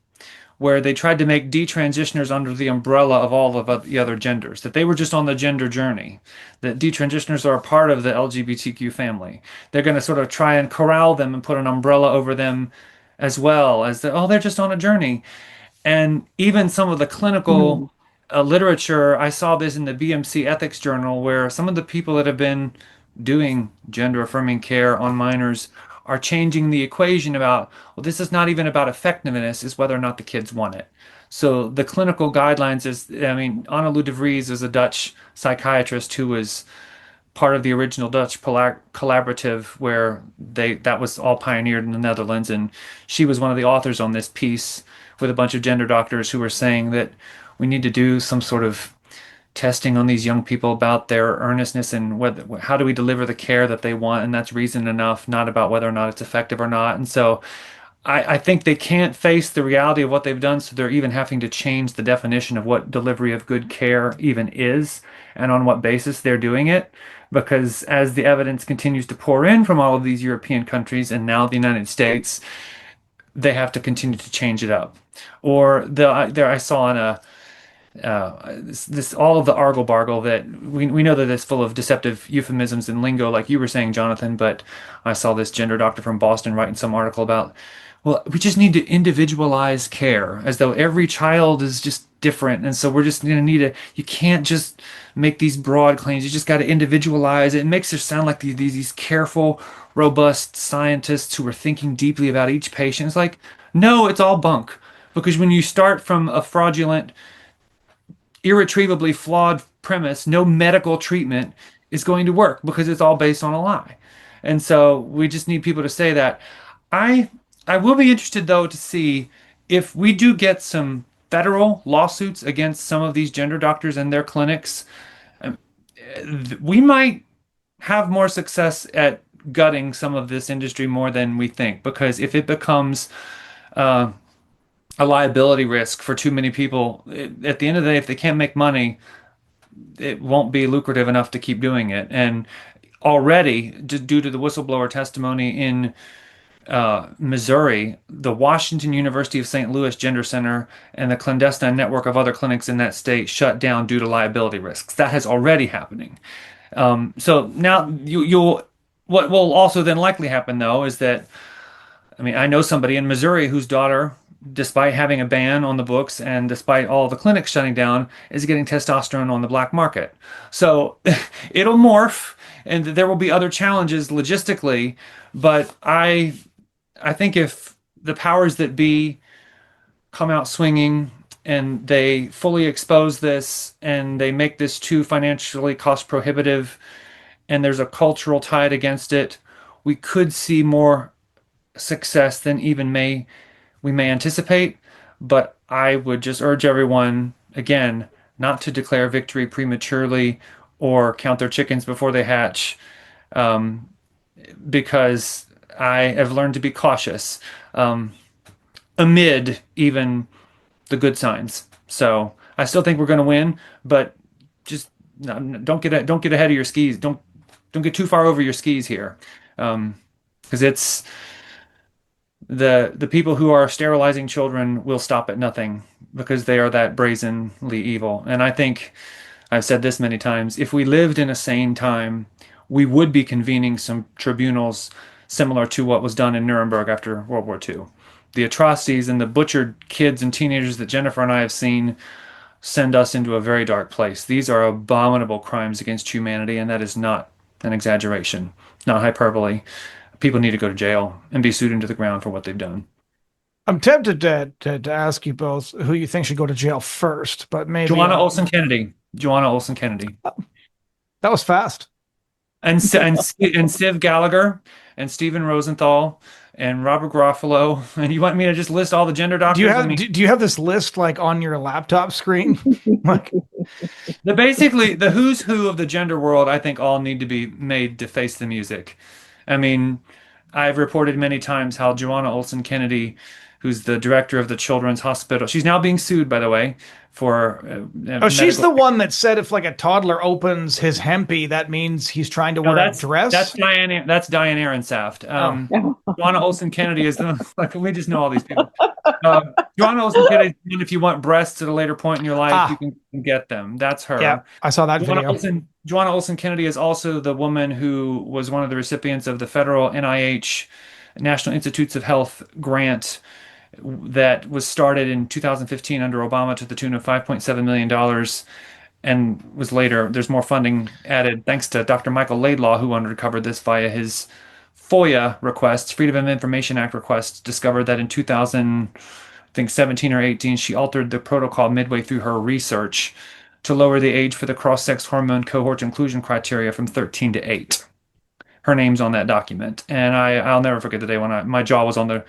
where they tried to make detransitioners under the umbrella of all of the other genders, that they were just on the gender journey, that detransitioners are a part of the LGBTQ family. They're going to sort of try and corral them and put an umbrella over them as well as that, oh, they're just on a journey. And even some of the clinical Mhm. literature, I saw this in the BMC Ethics Journal, where some of the people that have been doing gender affirming care on minors are changing the equation about, well, this is not even about effectiveness, is whether or not the kids want it. So the clinical guidelines is, I mean, Annelou de Vries is a Dutch psychiatrist who was part of the original Dutch collaborative where that was all pioneered in the Netherlands, and she was one of the authors on this piece with a bunch of gender doctors who were saying that we need to do some sort of testing on these young people about their earnestness and how do we deliver the care that they want, and that's reason enough, not about whether or not it's effective or not. And so I think they can't face the reality of what they've done, so they're even having to change the definition of what delivery of good care even is and on what basis they're doing it. Because as the evidence continues to pour in from all of these European countries and now the United States, they have to continue to change it up. Or there I saw in a this all of the argle bargle that we know that it's full of deceptive euphemisms and lingo, like you were saying, Jonathan. But I saw this gender doctor from Boston writing some article about, well, we just need to individualize care, as though every child is just different, and so we're just going to need to. You can't just make these broad claims. You just got to individualize it. It makes it sound like these careful, robust scientists who are thinking deeply about each patient. It's like, no, it's all bunk. Because when you start from a fraudulent irretrievably flawed premise, no medical treatment is going to work because it's all based on a lie. And so we just need people to say that. I I will be interested though to see if we do get some federal lawsuits against some of these gender doctors and their clinics. um, We might have more success at gutting some of this industry more than we think, because if it becomes uh, a liability risk for too many people, at the end of the day, if they can't make money, it won't be lucrative enough to keep doing it. And already, due to the whistleblower testimony in Missouri, the Washington University of St. Louis Gender Center and the clandestine network of other clinics in that state shut down due to liability risks. That has already happening. So now you'll what will also then likely happen though is that, I mean, I know somebody in Missouri whose daughter, despite having a ban on the books and despite all the clinics shutting down, is getting testosterone on the black market. So it'll morph, and there will be other challenges logistically. But I think if the powers that be come out swinging and they fully expose this and they make this too financially cost prohibitive and there's a cultural tide against it, we could see more success than even we may anticipate. But I would just urge everyone again not to declare victory prematurely or count their chickens before they hatch, um, because I have learned to be cautious amid even the good signs. So I still think we're going to win, but just don't get ahead of your skis. Don't get too far over your skis here. Um, because it's the people who are sterilizing children will stop at nothing because they are that brazenly evil. And I think I've said this many times, if we lived in a sane time, we would be convening some tribunals similar to what was done in Nuremberg after World War II. The atrocities and the butchered kids and teenagers that Jennifer and I have seen send us into a very dark place. These are abominable crimes against humanity, and that is not an exaggeration, not hyperbole. People need to go to jail and be sued into the ground for what they've done. I'm tempted to ask you both who you think should go to jail first, but maybe Joanna Olsen Kennedy. Joanna Olsen Kennedy. That was fast. And Civ Gallagher and Stephen Rosenthal and Robert Garofalo. And you want me to just list all the gender doctors? Do you have this list like on your laptop screen? Like the who's who of the gender world, I think all need to be made to face the music. I mean, I've reported many times how Joanna Olsen Kennedy, who's the director of the Children's Hospital, she's now being sued, by the way, for she's the one that said if like a toddler opens his hempy, that means he's trying to wear a dress. That's Diane Ehrensaft. Joanna Olsen Kennedy is like, we just know all these people. Joanna Olsen Kennedy, if you want breasts at a later point in your life, you can get them. That's her. Yeah, I saw that video. Joanna Olsen Kennedy is also the woman who was one of the recipients of the federal NIH National Institutes of Health grant that was started in 2015 under Obama to the tune of $5.7 million, and was later, there's more funding added thanks to Dr. Michael Laidlaw, who uncovered this via his FOIA requests, Freedom of Information Act requests, discovered that in 2017 or 18, she altered the protocol midway through her research to lower the age for the cross-sex hormone cohort inclusion criteria from 13 to 8. Her name's on that document. And I'll never forget the day when my jaw was on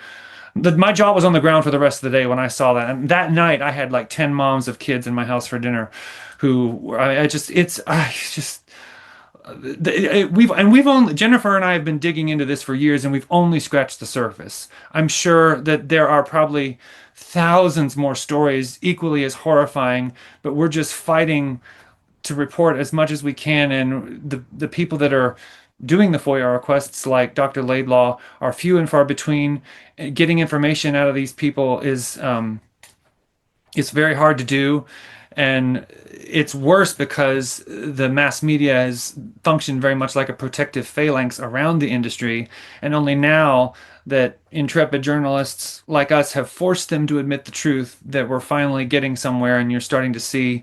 my jaw was on the ground for the rest of the day when I saw that. And that night I had like 10 moms of kids in my house for dinner who we've only, Jennifer and I have been digging into this for years, and we've only scratched the surface. I'm sure that there are probably thousands more stories equally as horrifying, but we're just fighting to report as much as we can. And the people that are doing the FOIA requests, like Dr. Laidlaw, are few and far between. Getting information out of these people is it's very hard to do. And it's worse because the mass media has functioned very much like a protective phalanx around the industry. And only now that intrepid journalists like us have forced them to admit the truth, that we're finally getting somewhere, and you're starting to see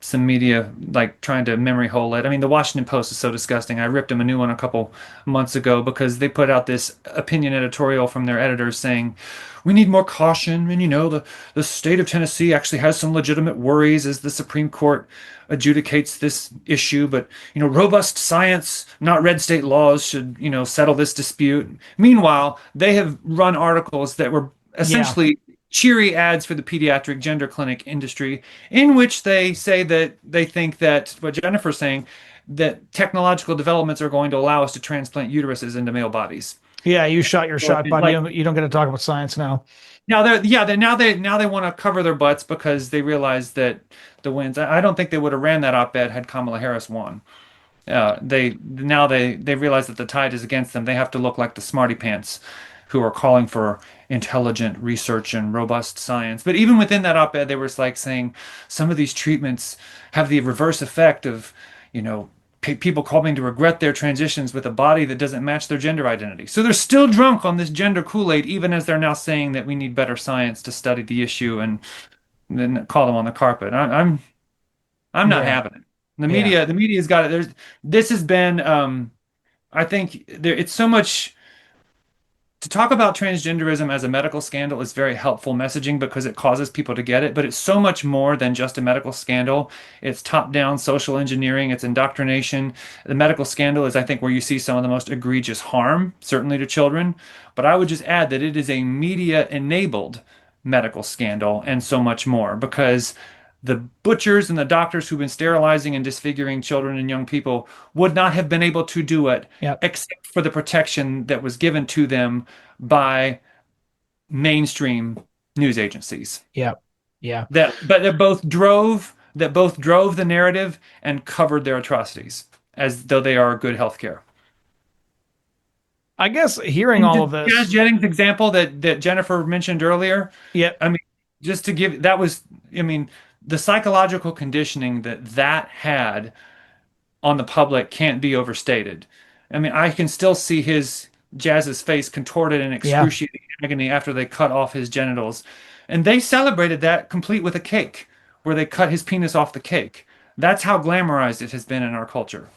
some media like trying to memory hole it. I mean, the Washington Post is so disgusting. I ripped them a new one a couple months ago because they put out this opinion editorial from their editors saying, we need more caution. And, the state of Tennessee actually has some legitimate worries as the Supreme Court adjudicates this issue. But, robust science, not red state laws, should, settle this dispute. Meanwhile, they have run articles that were essentially cheery ads for the pediatric gender clinic industry, in which they say that they think that what Jennifer's saying, that technological developments are going to allow us to transplant uteruses into male bodies. Yeah, you shot your shot, buddy. You don't get to talk about science now. Now they want to cover their butts because they realize that the wins. I don't think they would have ran that op-ed had Kamala Harris won. They realize that the tide is against them. They have to look like the smarty pants who are calling for intelligent research and robust science. But even within that op-ed, they were like saying some of these treatments have the reverse effect of, people coming to regret their transitions with a body that doesn't match their gender identity. So they're still drunk on this gender Kool-Aid, even as they're now saying that we need better science to study the issue and then call them on the carpet. I'm not having it. The media's got it. This has been, I think it's so much. To talk about transgenderism as a medical scandal is very helpful messaging because it causes people to get it, but it's so much more than just a medical scandal. It's top-down social engineering, it's indoctrination. The medical scandal is, I think, where you see some of the most egregious harm, certainly to children. But I would just add that it is a media-enabled medical scandal and so much more, because the butchers and the doctors who've been sterilizing and disfiguring children and young people would not have been able to do it except for the protection that was given to them by mainstream news agencies. Yeah. That both drove the narrative and covered their atrocities as though they are good healthcare. I guess hearing And all just of Jazz this, Jennings example that Jennifer mentioned earlier, yeah, I mean, just to give that was, I mean, the psychological conditioning that had on the public can't be overstated. I mean, I can still see Jazz's face contorted in yeah. excruciating agony after they cut off his genitals. And they celebrated that complete with a cake, where they cut his penis off the cake. That's how glamorized it has been in our culture.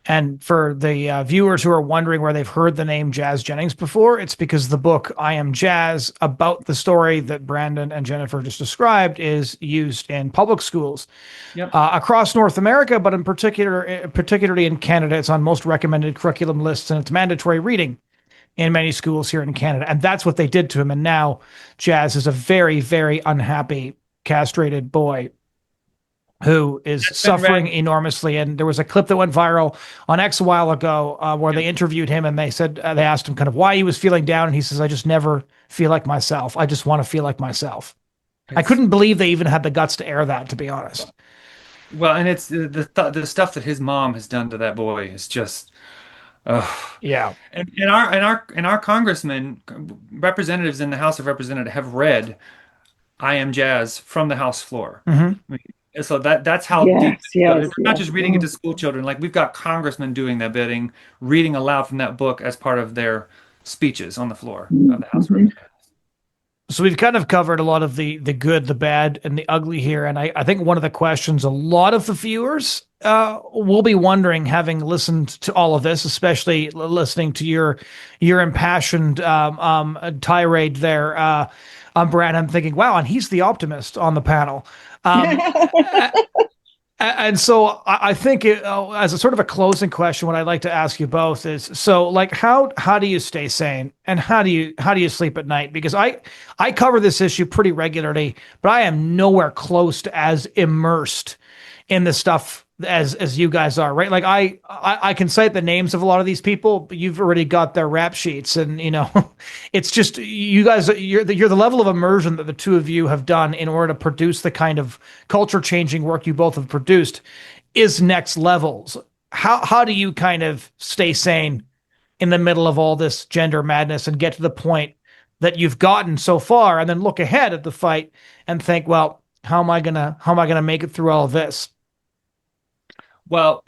And for the viewers who are wondering where they've heard the name Jazz Jennings before, it's because the book I Am Jazz, about the story that Brandon and Jennifer just described, is used in public schools Yep. across North America, but in particular, particularly in Canada. It's on most recommended curriculum lists, and it's mandatory reading in many schools here in Canada. And that's what they did to him. And now Jazz is a very, very unhappy, castrated boy who is That's been read. suffering enormously. And there was a clip that went viral on X a while ago where they interviewed him, and they said, they asked him kind of why he was feeling down. And he says, I just never feel like myself. I just want to feel like myself. I It's couldn't believe they even had the guts to air that, to be honest. Well, and it's the stuff that his mom has done to that boy is just, ugh. Yeah. And our congressmen, representatives in the House of Representatives have read "I Am Jazz" from the House floor. Hmm. I mean, so that's how deep Yes, it goes. yes, They're not yes. just reading it to school children. Like we've got congressmen doing that bidding, reading aloud from that book as part of their speeches on the floor of the House of Mhm. Representatives. So we've kind of covered a lot of the good, the bad, and the ugly here. And I think one of the questions a lot of the viewers will be wondering, having listened to all of this, especially listening to your impassioned tirade there, Brad, I'm thinking, wow, and he's the optimist on the panel. Um, and so I think as a sort of a closing question, what I'd like to ask you both is, so like, how do you stay sane, and how do you sleep at night? Because I cover this issue pretty regularly, but I am nowhere close to as immersed in this stuff as you guys are, right? Like I can cite the names of a lot of these people, but you've already got their rap sheets, and it's just you guys, you're the level of immersion that the two of you have done in order to produce the kind of culture changing work you both have produced is next levels. How do you kind of stay sane in the middle of all this gender madness and get to the point that you've gotten so far, and then look ahead at the fight and think, well, how am I gonna make it through all of this? Well,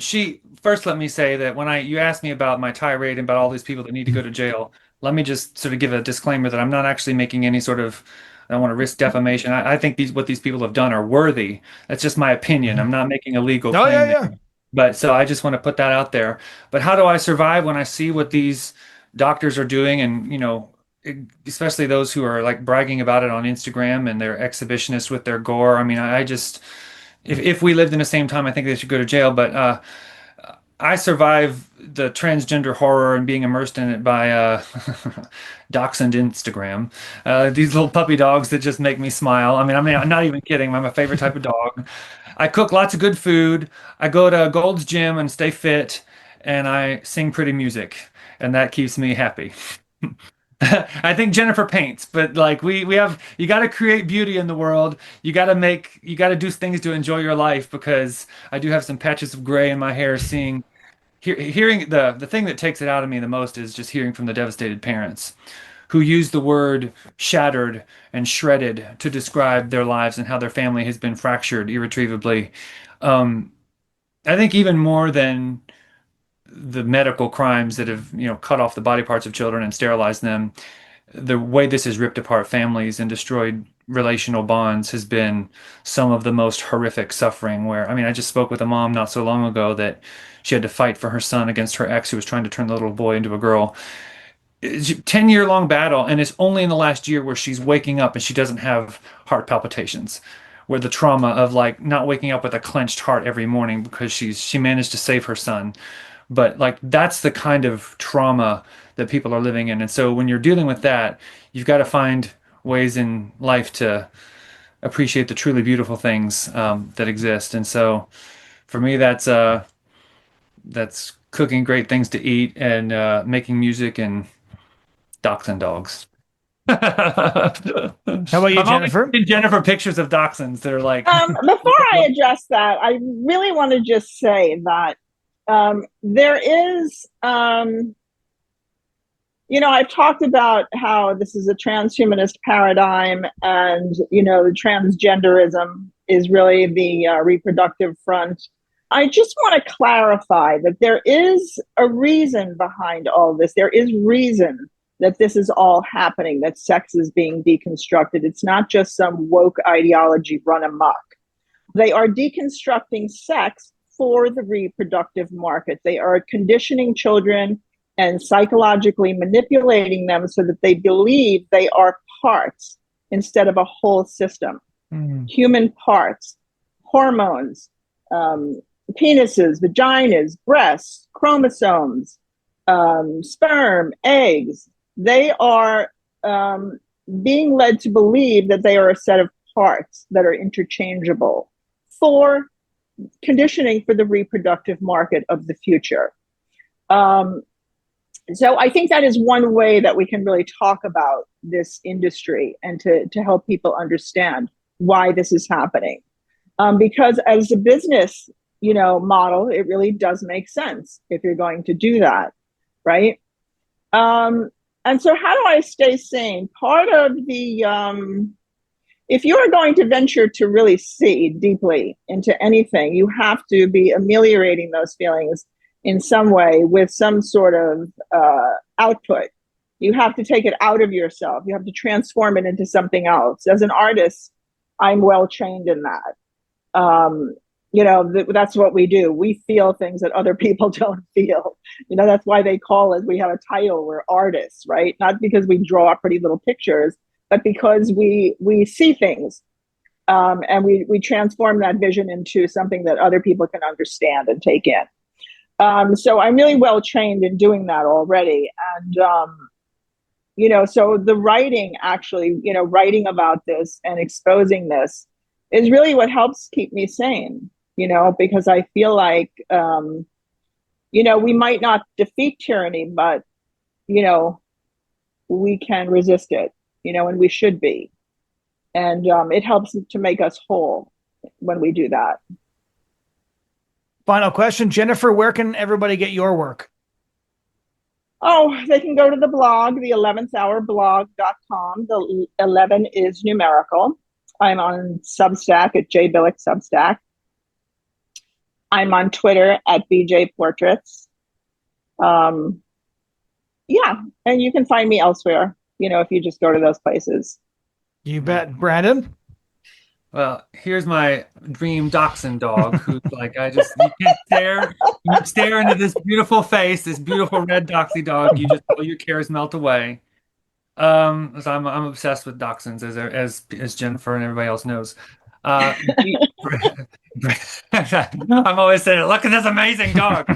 first let me say that when you asked me about my tirade and about all these people that need to go to jail, let me just sort of give a disclaimer that I'm not actually making any sort of, I don't want to risk defamation. I think what these people have done are worthy. That's just my opinion. I'm not making a legal Oh yeah, claim yeah. there. But so I just want to put that out there. But how do I survive when I see what these doctors are doing, and especially those who are like bragging about it on Instagram and they're exhibitionists with their gore. I mean, I just, if we lived in the same time, I think they should go to jail. But I survive the transgender horror and being immersed in it by dachshund Instagram. These little puppy dogs that just make me smile. I mean, I'm not even kidding. I'm my favorite type of dog. I cook lots of good food. I go to Gold's Gym and stay fit, and I sing pretty music, and that keeps me happy. I think Jennifer paints, but like we have, you got to create beauty in the world. You got to do things to enjoy your life, because I do have some patches of gray in my hair. Hearing the thing that takes it out of me the most is just hearing from the devastated parents who use the word shattered and shredded to describe their lives and how their family has been fractured irretrievably. Um, I think even more than the medical crimes that have, cut off the body parts of children and sterilized them, the way this has ripped apart families and destroyed relational bonds has been some of the most horrific suffering. Where, I mean, I just spoke with a mom not so long ago that she had to fight for her son against her ex, who was trying to turn the little boy into a girl. It's a 10-year long battle, and it's only in the last year where she's waking up and she doesn't have heart palpitations, where the trauma of like not waking up with a clenched heart every morning because she managed to save her son. But like that's the kind of trauma that people are living in. And so when you're dealing with that, you've got to find ways in life to appreciate the truly beautiful things that exist. And so for me, that's cooking great things to eat and making music and dachshund dogs. How How about you, I've always Jennifer? seen Jennifer pictures of dachshunds that are like, Before I address that, I really want to just say that there is I've talked about how this is a transhumanist paradigm, and, the transgenderism is really the reproductive front. I just want to clarify that there is a reason behind all this. There is reason that this is all happening, that sex is being deconstructed. It's not just some woke ideology run amok. They are deconstructing sex for the reproductive market. They are conditioning children and psychologically manipulating them so that they believe they are parts instead of a whole system. Human parts, hormones, penises, vaginas, breasts, chromosomes, sperm, eggs. They are being led to believe that they are a set of parts that are interchangeable for conditioning for the reproductive market of the future. So I think that is one way that we can really talk about this industry and to help people understand why this is happening. Because as a business, model, it really does make sense if you're going to do that, right? And so how do I stay sane? Part of the, if you are going to venture to really see deeply into anything, you have to be ameliorating those feelings in some way with some sort of output. You have to take it out of yourself. You have to transform it into something else. As an artist, I'm well trained in that. That's what we do. We feel things that other people don't feel. That's why they call us, we have a title, we're artists, right? Not because we draw pretty little pictures, but because we see things. And we transform that vision into something that other people can understand and take in. So I'm really well trained in doing that already. And, so the writing actually, writing about this and exposing this is really what helps keep me sane, because I feel like, we might not defeat tyranny, but, we can resist it, and we should be. And it helps to make us whole when we do that. Final question, Jennifer, where can everybody get your work? Oh, they can go to the blog, the 11thhourblog.com. The 11 is numerical. I'm on Substack at Bilek Substack. I'm on Twitter at BJ Portraits. And you can find me elsewhere, if you just go to those places. You bet. Brandon? Well, here's my dream dachshund dog who's like, you can't stare into this beautiful face, this beautiful red doxy dog. You just, all your cares melt away. So I'm obsessed with dachshunds, as Jennifer and everybody else knows. I'm always saying, look at this amazing dog.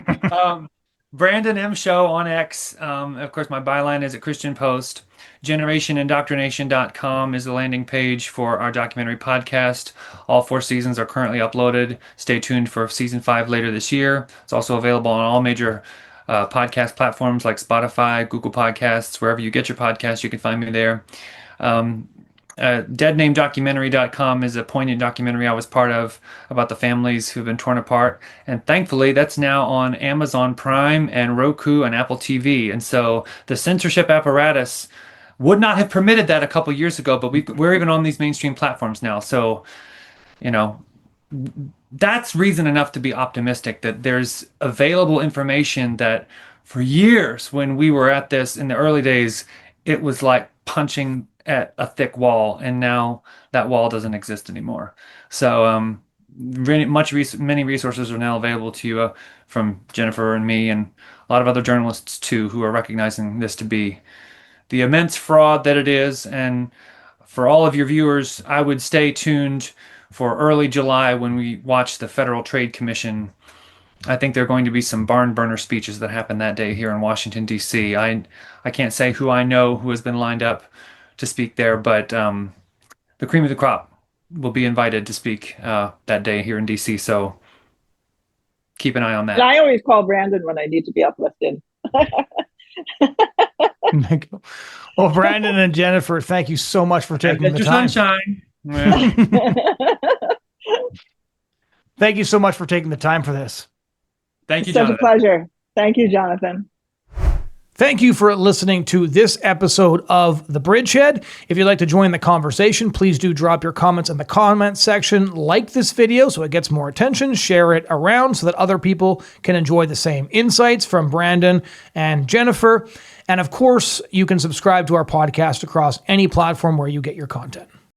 Brandon M. Show on X. Of course, my byline is at Christian Post. GenerationIndoctrination.com is the landing page for our documentary podcast. All 4 seasons are currently uploaded. Stay tuned for season 5 later this year. It's also available on all major podcast platforms like Spotify, Google Podcasts, wherever you get your podcasts, you can find me there. Deadnamedocumentary.com is a poignant documentary I was part of about the families who've been torn apart. And thankfully, that's now on Amazon Prime and Roku and Apple TV. And so the censorship apparatus would not have permitted that a couple years ago, but we're even on these mainstream platforms now. So, that's reason enough to be optimistic that there's available information that for years when we were at this in the early days, it was like punching at a thick wall, and now that wall doesn't exist anymore. So many resources are now available to you from Jennifer and me and a lot of other journalists too who are recognizing this to be the immense fraud that it is. And for all of your viewers, I would stay tuned for early July when we watch the Federal Trade Commission. I think there are going to be some barn burner speeches that happen that day here in Washington, D.C. I can't say who I know who has been lined up to speak there, but the cream of the crop will be invited to speak that day here in D.C., so keep an eye on that. And I always call Brandon when I need to be uplifted. Well, Brandon and Jennifer, thank you so much for taking the time. Sunshine. Thank you so much for taking the time for this. Thank you, Such Jonathan. a pleasure. Thank you, Jonathan. Thank you for listening to this episode of The Bridgehead. If you'd like to join the conversation, please do drop your comments in the comment section. Like this video so it gets more attention. Share it around so that other people can enjoy the same insights from Brandon and Jennifer. And of course, you can subscribe to our podcast across any platform where you get your content.